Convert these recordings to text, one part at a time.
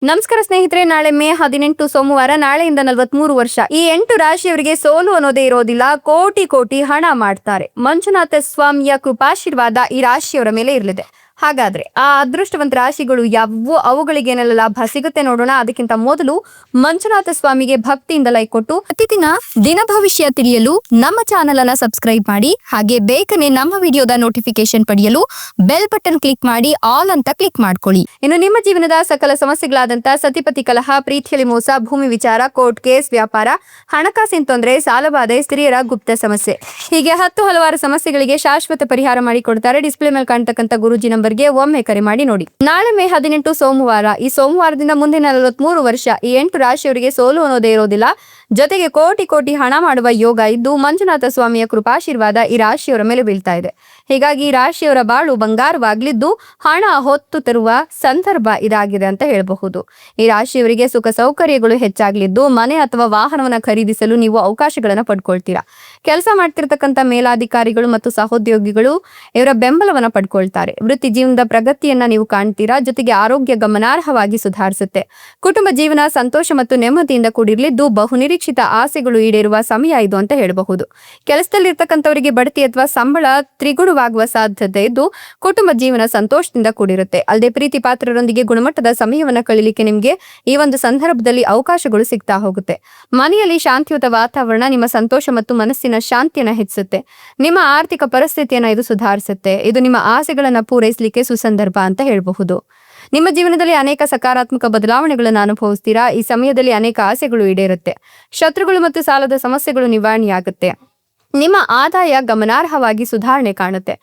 ನಮಸ್ಕಾರ ಸ್ನೇಹಿತರೆ, ನಾಳೆ ಮೇ 18 ಸೋಮವಾರ, ನಾಳೆಯಿಂದ 43 ವರ್ಷ. ಈ 8 ರಾಶಿಯವರಿಗೆ ಸೋಲು ಅನ್ನೋದೇ ಇರೋದಿಲ್ಲ. ಕೋಟಿ ಕೋಟಿ ಹಣ ಮಾಡ್ತಾರೆ. ಮಂಜುನಾಥ ಸ್ವಾಮಿಯ ಕೃಪಾಶೀರ್ವಾದ ಈ ರಾಶಿಯವರ ಮೇಲೆ ಇರಲಿದೆ. ಹಾಗಾದ್ರೆ ಆ ಅದೃಷ್ಟವಂತ ರಾಶಿಗಳು ಯಾವುವು, ಅವುಗಳಿಗೇನೆಲ್ಲ ಲಾಭ ಸಿಗುತ್ತೆ ನೋಡೋಣ. ಅದಕ್ಕಿಂತ ಮೊದಲು ಮಂಜುನಾಥ ಸ್ವಾಮಿಗೆ ಭಕ್ತಿಯಿಂದ ಲೈಕ್ ಕೊಟ್ಟು ಪ್ರತಿದಿನ ದಿನ ಭವಿಷ್ಯ ತಿಳಿಯಲು ನಮ್ಮ ಚಾನೆಲ್ ಅನ್ನ ಸಬ್ಸ್ಕ್ರೈಬ್ ಮಾಡಿ. ಹಾಗೆ ಬೇಗನೆ ನಮ್ಮ ವಿಡಿಯೋದ ನೋಟಿಫಿಕೇಶನ್ ಪಡೆಯಲು ಬೆಲ್ ಬಟನ್ ಕ್ಲಿಕ್ ಮಾಡಿ ಆಲ್ ಅಂತ ಕ್ಲಿಕ್ ಮಾಡ್ಕೊಳ್ಳಿ. ಇನ್ನು ನಿಮ್ಮ ಜೀವನದ ಸಕಲ ಸಮಸ್ಯೆಗಳಾದಂತ ಸತಿಪತಿ ಕಲಹ, ಪ್ರೀತಿಯಲ್ಲಿ ಮೋಸ, ಭೂಮಿ ವಿಚಾರ, ಕೋರ್ಟ್ ಕೇಸ್, ವ್ಯಾಪಾರ, ಹಣಕಾಸಿನ ತೊಂದರೆ, ಸಾಲಬಾಧೆ, ಸ್ತ್ರೀಯರ ಗುಪ್ತ ಸಮಸ್ಯೆ, ಹೀಗೆ ಹಲವಾರು ಸಮಸ್ಯೆಗಳಿಗೆ ಶಾಶ್ವತ ಪರಿಹಾರ ಮಾಡಿಕೊಡ್ತಾರೆ. ಡಿಸ್ಪ್ಲೇ ಮೇಲೆ ಕಾಣ್ತಕ್ಕಂಥ ಗುರುಜಿ ನಂಬರ್ಗೆ ಒಮ್ಮೆ ಕರೆ ಮಾಡಿ ನೋಡಿ. ನಾಳೆ ಮೇ 18 ಸೋಮವಾರ. ಈ ಸೋಮವಾರದಿಂದ ಮುಂದಿನ 43 ವರ್ಷ ಈ 8 ರಾಶಿಯವರಿಗೆ ಸೋಲು ಅನ್ನೋದೇ ಇರೋದಿಲ್ಲ. ಜೊತೆಗೆ ಕೋಟಿ ಕೋಟಿ ಹಣ ಮಾಡುವ ಯೋಗ ಇದ್ದು ಮಂಜುನಾಥ ಸ್ವಾಮಿಯ ಕೃಪಾಶೀರ್ವಾದ ಈ ರಾಶಿಯವರ ಮೇಲೆ ಬೀಳ್ತಾ ಇದೆ. ಹೀಗಾಗಿ ಈ ರಾಶಿಯವರ ಬಾಳು ಬಂಗಾರವಾಗ್ಲಿದ್ದು ಹಣ ಹೊತ್ತು ತರುವ ಸಂದರ್ಭ ಇದಾಗಿದೆ ಅಂತ ಹೇಳಬಹುದು. ಈ ರಾಶಿಯವರಿಗೆ ಸುಖ ಸೌಕರ್ಯಗಳು ಹೆಚ್ಚಾಗ್ಲಿದ್ದು ಮನೆ ಅಥವಾ ವಾಹನವನ್ನ ಖರೀದಿಸಲು ನೀವು ಅವಕಾಶಗಳನ್ನ ಪಡ್ಕೊಳ್ತೀರಾ. ಕೆಲಸ ಮಾಡ್ತಿರ್ತಕ್ಕಂಥ ಮೇಲಾಧಿಕಾರಿಗಳು ಮತ್ತು ಸಹೋದ್ಯೋಗಿಗಳು ಇವರ ಬೆಂಬಲವನ್ನ ಪಡ್ಕೊಳ್ತಾರೆ. ವೃತ್ತಿ ಜೀವನದ ಪ್ರಗತಿಯನ್ನ ನೀವು ಕಾಣ್ತೀರಾ. ಜೊತೆಗೆ ಆರೋಗ್ಯ ಗಮನಾರ್ಹವಾಗಿ ಸುಧಾರಿಸುತ್ತೆ. ಕುಟುಂಬ ಜೀವನ ಸಂತೋಷ ಮತ್ತು ನೆಮ್ಮದಿಯಿಂದ ಕೂಡಿರ್ಲಿದ್ದು ಬಹುನಿರೀಕ್ಷಿತ ಆಸೆಗಳು ಈಡೇರುವ ಸಮಯ ಇದು ಅಂತ ಹೇಳಬಹುದು. ಕೆಲಸದಲ್ಲಿರ್ತಕ್ಕಂಥವರಿಗೆ ಬಡ್ತಿ ಅಥವಾ ಸಂಬಳ ತ್ರಿಗುಣವಾಗುವ ಸಾಧ್ಯತೆ ಇದ್ದು ಕುಟುಂಬ ಜೀವನ ಸಂತೋಷದಿಂದ ಕೂಡಿರುತ್ತೆ. ಅಲ್ಲದೆ ಪ್ರೀತಿ ಪಾತ್ರರೊಂದಿಗೆ ಗುಣಮಟ್ಟದ ಸಮಯವನ್ನ ಕಳೀಲಿಕ್ಕೆ ನಿಮ್ಗೆ ಈ ಒಂದು ಸಂದರ್ಭದಲ್ಲಿ ಅವಕಾಶಗಳು ಸಿಗ್ತಾ ಹೋಗುತ್ತೆ. ಮನೆಯಲ್ಲಿ ಶಾಂತಿಯುತ ವಾತಾವರಣ ನಿಮ್ಮ ಸಂತೋಷ ಮತ್ತು ಮನಸ್ಸಿನ ಶಾಂತಿಯನ್ನ ಹೆಚ್ಚಿಸುತ್ತೆ. ನಿಮ್ಮ ಆರ್ಥಿಕ ಪರಿಸ್ಥಿತಿಯನ್ನ ಇದು ಸುಧಾರಿಸುತ್ತೆ. ಇದು ನಿಮ್ಮ ಆಸೆಗಳನ್ನ ಪೂರೈಸಲಿಕ್ಕೆ ಸುಸಂದರ್ಭ ಅಂತ ಹೇಳಬಹುದು. ನಿಮ್ಮ ಜೀವನದಲ್ಲಿ ಅನೇಕ ಸಕಾರಾತ್ಮಕ ಬದಲಾವಣೆಗಳನ್ನು ಅನುಭವಿಸ್ತೀರಾ. ಈ ಸಮಯದಲ್ಲಿ ಅನೇಕ ಆಸೆಗಳು ಈಡೇರುತ್ತೆ. ಶತ್ರುಗಳು ಮತ್ತು ಸಾಲದ ಸಮಸ್ಯೆಗಳು ನಿವಾರಣೆಯಾಗುತ್ತೆ. ನಿಮ್ಮ ಆದಾಯ ಗಮನಾರ್ಹವಾಗಿ ಸುಧಾರಣೆ ಕಾಣುತ್ತೆ.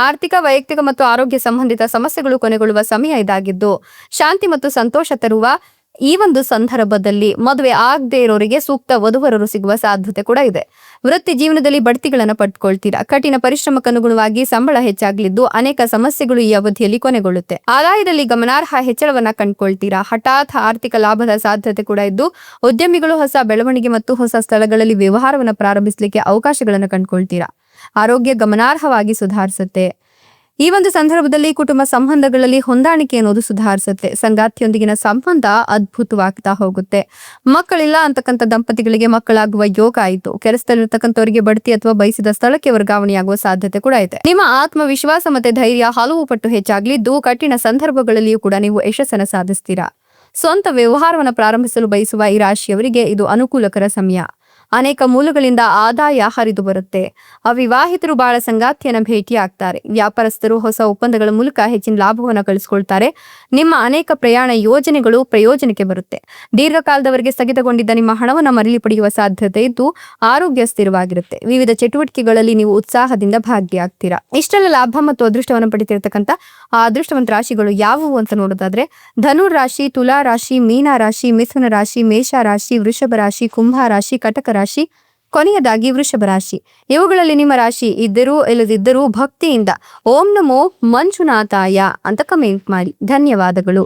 ಆರ್ಥಿಕ, ವೈಯಕ್ತಿಕ ಮತ್ತು ಆರೋಗ್ಯ ಸಂಬಂಧಿತ ಸಮಸ್ಯೆಗಳು ಕೊನೆಗೊಳ್ಳುವ ಸಮಯ ಇದಾಗಿದ್ದು ಶಾಂತಿ ಮತ್ತು ಸಂತೋಷ ತರುವ ಈ ಒಂದು ಸಂದರ್ಭದಲ್ಲಿ ಮದುವೆ ಆಗದೆ ಇರೋರಿಗೆ ಸೂಕ್ತ ವಧುವರರು ಸಿಗುವ ಸಾಧ್ಯತೆ ಕೂಡ ಇದೆ. ವೃತ್ತಿ ಜೀವನದಲ್ಲಿ ಬಡ್ತಿಗಳನ್ನ ಪಡ್ಕೊಳ್ತೀರಾ. ಕಠಿಣ ಪರಿಶ್ರಮಕ್ಕನುಗುಣವಾಗಿ ಸಂಬಳ ಹೆಚ್ಚಾಗ್ಲಿದ್ದು ಅನೇಕ ಸಮಸ್ಯೆಗಳು ಈ ಅವಧಿಯಲ್ಲಿ ಕೊನೆಗೊಳ್ಳುತ್ತೆ. ಆದಾಯದಲ್ಲಿ ಗಮನಾರ್ಹ ಹೆಚ್ಚಳವನ್ನ ಕಂಡುಕೊಳ್ತೀರಾ. ಹಠಾತ್ ಆರ್ಥಿಕ ಲಾಭದ ಸಾಧ್ಯತೆ ಕೂಡ ಇದ್ದು ಉದ್ಯಮಿಗಳು ಹೊಸ ಬೆಳವಣಿಗೆ ಮತ್ತು ಹೊಸ ಸ್ಥಳಗಳಲ್ಲಿ ವ್ಯವಹಾರವನ್ನು ಪ್ರಾರಂಭಿಸಲಿಕ್ಕೆ ಅವಕಾಶಗಳನ್ನು ಕಂಡುಕೊಳ್ತೀರಾ. ಆರೋಗ್ಯ ಗಮನಾರ್ಹವಾಗಿ ಸುಧಾರಿಸುತ್ತೆ. ಈ ಒಂದು ಸಂದರ್ಭದಲ್ಲಿ ಕುಟುಂಬ ಸಂಬಂಧಗಳಲ್ಲಿ ಹೊಂದಾಣಿಕೆ ಅನ್ನೋದು ಸುಧಾರಿಸುತ್ತೆ. ಸಂಗಾತಿಯೊಂದಿಗಿನ ಸಂಬಂಧ ಅದ್ಭುತವಾಗ್ತಾ ಹೋಗುತ್ತೆ. ಮಕ್ಕಳಿಲ್ಲ ಅಂತಕ್ಕಂಥ ದಂಪತಿಗಳಿಗೆ ಮಕ್ಕಳಾಗುವ ಯೋಗ ಆಯಿತು. ಕೆಲಸದಲ್ಲಿರ್ತಕ್ಕಂಥವರಿಗೆ ಬಡ್ತಿ ಅಥವಾ ಬಯಸಿದ ಸ್ಥಳಕ್ಕೆ ವರ್ಗಾವಣೆಯಾಗುವ ಸಾಧ್ಯತೆ ಕೂಡ ಇದೆ. ನಿಮ್ಮ ಆತ್ಮವಿಶ್ವಾಸ ಮತ್ತೆ ಧೈರ್ಯ ಹಲವು ಪಟ್ಟು ಹೆಚ್ಚಾಗ್ಲಿದ್ದು ಕಠಿಣ ಸಂದರ್ಭಗಳಲ್ಲಿಯೂ ಕೂಡ ನೀವು ಯಶಸ್ಸನ್ನು ಸಾಧಿಸ್ತೀರಾ. ಸ್ವಂತ ವ್ಯವಹಾರವನ್ನು ಪ್ರಾರಂಭಿಸಲು ಬಯಸುವ ಈ ರಾಶಿಯವರಿಗೆ ಇದು ಅನುಕೂಲಕರ ಸಮಯ. ಅನೇಕ ಮೂಲಗಳಿಂದ ಆದಾಯ ಹರಿದು ಬರುತ್ತೆ. ಅವಿವಾಹಿತರು ಬಹಳ ಸಂಗಾತಿಯನ್ನ ಭೇಟಿ ಆಗ್ತಾರೆ. ವ್ಯಾಪಾರಸ್ಥರು ಹೊಸ ಒಪ್ಪಂದಗಳ ಮೂಲಕ ಹೆಚ್ಚಿನ ಲಾಭವನ್ನು ಗಳಿಸಿಕೊಳ್ತಾರೆ. ನಿಮ್ಮ ಅನೇಕ ಪ್ರಯಾಣ ಯೋಜನೆಗಳು ಪ್ರಯೋಜನಕ್ಕೆ ಬರುತ್ತೆ. ದೀರ್ಘಕಾಲದವರೆಗೆ ಸ್ಥಗಿತಗೊಂಡಿದ್ದ ನಿಮ್ಮ ಹಣವನ್ನು ಮರಳಿ ಪಡೆಯುವ ಸಾಧ್ಯತೆ ಇದ್ದು ಆರೋಗ್ಯ ಸ್ಥಿರವಾಗಿರುತ್ತೆ. ವಿವಿಧ ಚಟುವಟಿಕೆಗಳಲ್ಲಿ ನೀವು ಉತ್ಸಾಹದಿಂದ ಭಾಗಿಯಾಗ್ತೀರಾ. ಇಷ್ಟೆಲ್ಲ ಲಾಭ ಮತ್ತು ಅದೃಷ್ಟವನ್ನು ಪಡೆದಿರತಕ್ಕಂಥ ಆ ಅದೃಷ್ಟವಂತ ರಾಶಿಗಳು ಯಾವುವು ಅಂತ ನೋಡೋದಾದ್ರೆ ಧನು ರಾಶಿ, ತುಲಾ ರಾಶಿ, ಮೀನ ರಾಶಿ, ಮಿಥುನ ರಾಶಿ, ಮೇಷ ರಾಶಿ, ವೃಷಭ ರಾಶಿ, ಕುಂಭ ರಾಶಿ, ಕಟಕ ರಾಶಿ, ಕೊನೆಯದಾಗಿ ವೃಷಭ ರಾಶಿ. ಇವುಗಳಲ್ಲಿ ನಿಮ್ಮ ರಾಶಿ ಇದ್ದರೂ ಇಲ್ಲದಿದ್ದರೂ ಭಕ್ತಿಯಿಂದ ಓಂ ನಮೋ ಮಂಜುನಾಥಾಯ ಅಂತ ಕಮೆಂಟ್ ಮಾಡಿ. ಧನ್ಯವಾದಗಳು.